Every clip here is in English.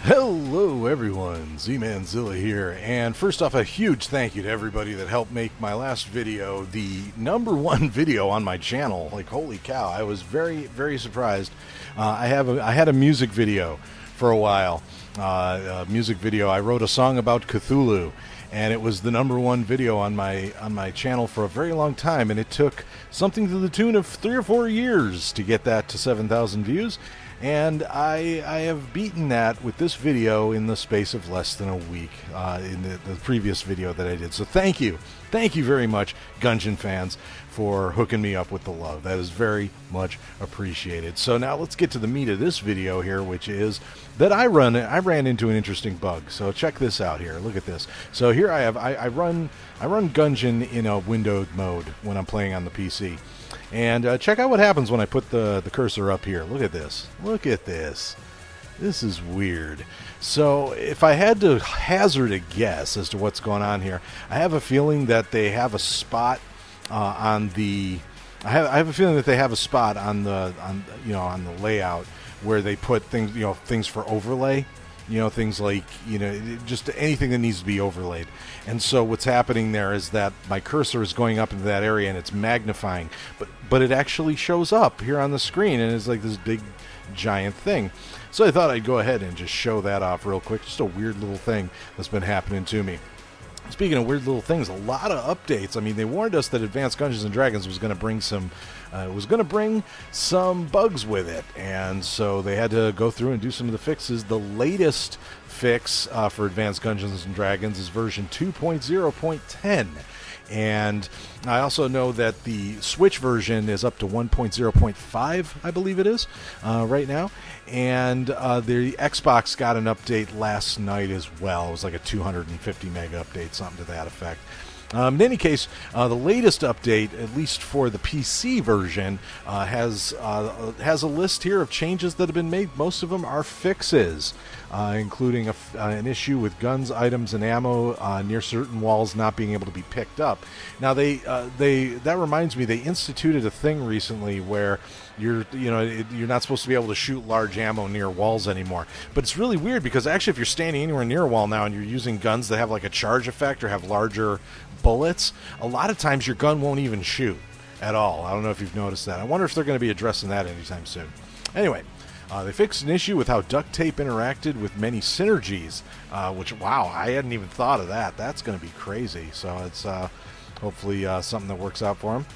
Hello everyone, Z-Manzilla here, and first off, a huge thank you to everybody that helped make my last video the #1 video on my channel. Like, holy cow, I was very surprised. I had a music video for a while. A music video. I wrote a song about Cthulhu, and it was the #1 video on my channel for a very long time, and it took something to the tune of 3 or 4 years to get that to 7,000 views. And I have beaten that with this video in the space of less than a week in the previous video that I did. So thank you very much, GUNGEON fans, for hooking me up with the love. That is very much appreciated. So now let's get to the meat of this video here, which is that I ran into an interesting bug. So check this out here. Look at this. So here I run GUNGEON in a windowed mode when I'm playing on the PC. And check out what happens when I put the cursor up here. Look at this. Look at this. This is weird. So if I had to hazard a guess as to what's going on here, I have a feeling that they have a spot on the. I have a feeling that they have a spot on the layout where they put things for overlay. Things like, just anything that needs to be overlaid. And so what's happening there is that my cursor is going up into that area and it's magnifying, but it actually shows up here on the screen and it's like this big giant thing. So I thought I'd go ahead and just show that off real quick. Just a weird little thing that's been happening to me. Speaking of weird little things, a lot of updates. I mean, they warned us that Advanced Dungeons and Dragons was going to bring some bugs with it, and so they had to go through and do some of the fixes. The latest fix for Advanced Dungeons and Dragons is version 2.0.10. And I also know that the Switch version is up to 1.0.5, I believe it is, right now. And the Xbox got an update last night as well. It was like a 250 meg update, something to that effect. In any case, the latest update, at least for the PC version, has a list here of changes that have been made. Most of them are fixes, including an issue with guns, items, and ammo near certain walls not being able to be picked up. Now, that reminds me, they instituted a thing recently where you're not supposed to be able to shoot large ammo near walls anymore. But it's really weird because actually, if you're standing anywhere near a wall now and you're using guns that have like a charge effect or have larger bullets, a lot of times your gun won't even shoot at all. I don't know if you've noticed that. I wonder if they're going to be addressing that anytime soon. Anyway, they fixed an issue with how duct tape interacted with many synergies, which, wow, I hadn't even thought of that. That's going to be crazy. So it's hopefully something that works out for them.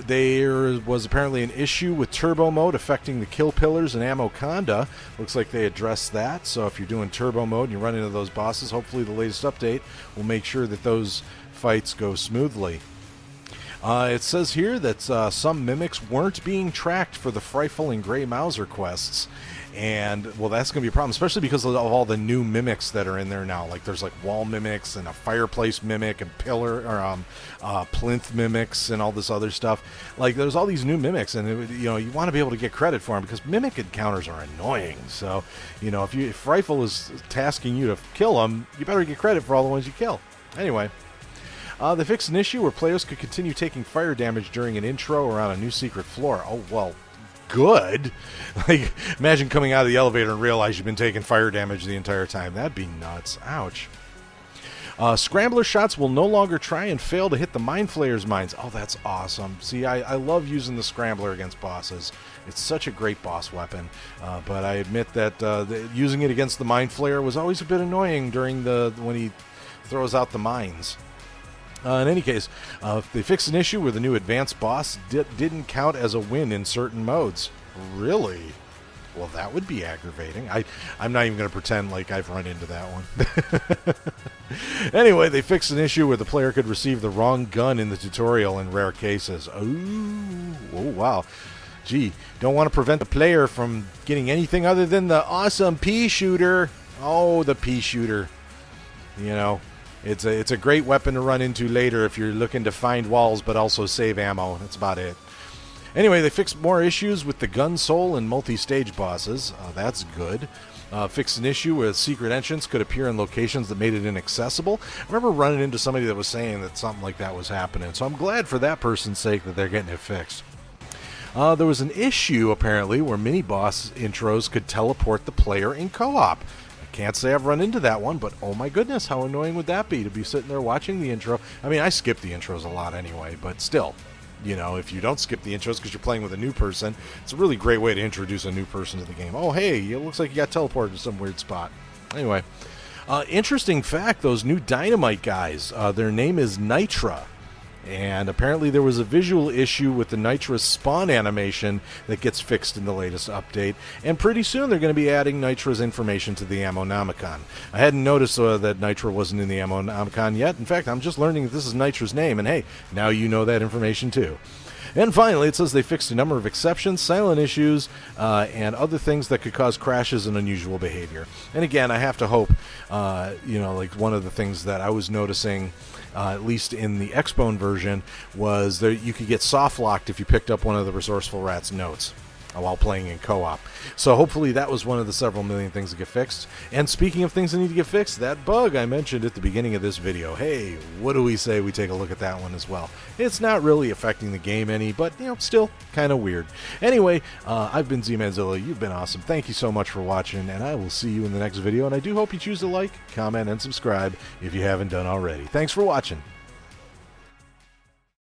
There was apparently an issue with turbo mode affecting the kill pillars and ammoconda. Looks like they addressed that. So if you're doing turbo mode and you run into those bosses, hopefully the latest update will make sure that those fights go smoothly. It says here that some mimics weren't being tracked for the Frightful and Grey Mauser quests. And, well, that's going to be a problem, especially because of all the new mimics that are in there now. Like, there's, like, wall mimics and a fireplace mimic and pillar, or plinth mimics and all this other stuff. Like, there's all these new mimics, and, you want to be able to get credit for them because mimic encounters are annoying. So, if Frightful is tasking you to kill them, you better get credit for all the ones you kill. Anyway. They fixed an issue where players could continue taking fire damage during an intro or on a new secret floor. Oh, well, good. Like, imagine coming out of the elevator and realize you've been taking fire damage the entire time. That'd be nuts. Ouch. Scrambler shots will no longer try and fail to hit the Mind Flayer's mines. Oh, that's awesome. See, I love using the Scrambler against bosses. It's such a great boss weapon. But I admit that using it against the Mind Flayer was always a bit annoying when he throws out the mines. In any case, they fixed an issue where the new advanced boss didn't count as a win in certain modes. Really? Well, that would be aggravating. I'm not even going to pretend like I've run into that one. Anyway, they fixed an issue where the player could receive the wrong gun in the tutorial in rare cases. Oh, wow. Gee, don't want to prevent the player from getting anything other than the awesome pea shooter. Oh, the pea shooter. It's a great weapon to run into later if you're looking to find walls but also save ammo. That's about it. Anyway, they fixed more issues with the gun soul and multi-stage bosses. That's good. Fixed an issue where secret entrance could appear in locations that made it inaccessible. I remember running into somebody that was saying that something like that was happening. So I'm glad for that person's sake that they're getting it fixed. There was an issue, apparently, where mini-boss intros could teleport the player in co-op. I can't say I've run into that one, but oh my goodness, how annoying would that be to be sitting there watching the intro? I mean, I skip the intros a lot anyway, but still, you know, if you don't skip the intros because you're playing with a new person, it's a really great way to introduce a new person to the game. Oh, hey, it looks like you got teleported to some weird spot. Anyway, interesting fact, those new Dynamite guys, their name is Nitra. And apparently there was a visual issue with the Nitra spawn animation that gets fixed in the latest update. And pretty soon they're going to be adding Nitra's information to the Ammonomicon. I hadn't noticed that Nitra wasn't in the Ammonomicon yet. In fact, I'm just learning that this is Nitra's name. And hey, now you know that information too. And finally, it says they fixed a number of exceptions, silent issues, and other things that could cause crashes and unusual behavior. And again, I have to hope, like one of the things that I was noticing, at least in the Xbone version, was that you could get soft locked if you picked up one of the Resourceful Rat's notes while playing in co-op. So hopefully that was one of the several million things that get fixed. And speaking of things that need to get fixed, that bug I mentioned at the beginning of this video, hey, what do we say we take a look at that one as well? It's not really affecting the game any, but, you know, still kind of weird. Anyway, I've been Z-Manzilla. You've been awesome. Thank you so much for watching, and I will see you in the next video. And I do hope you choose to like, comment, and subscribe if you haven't done already. Thanks for watching.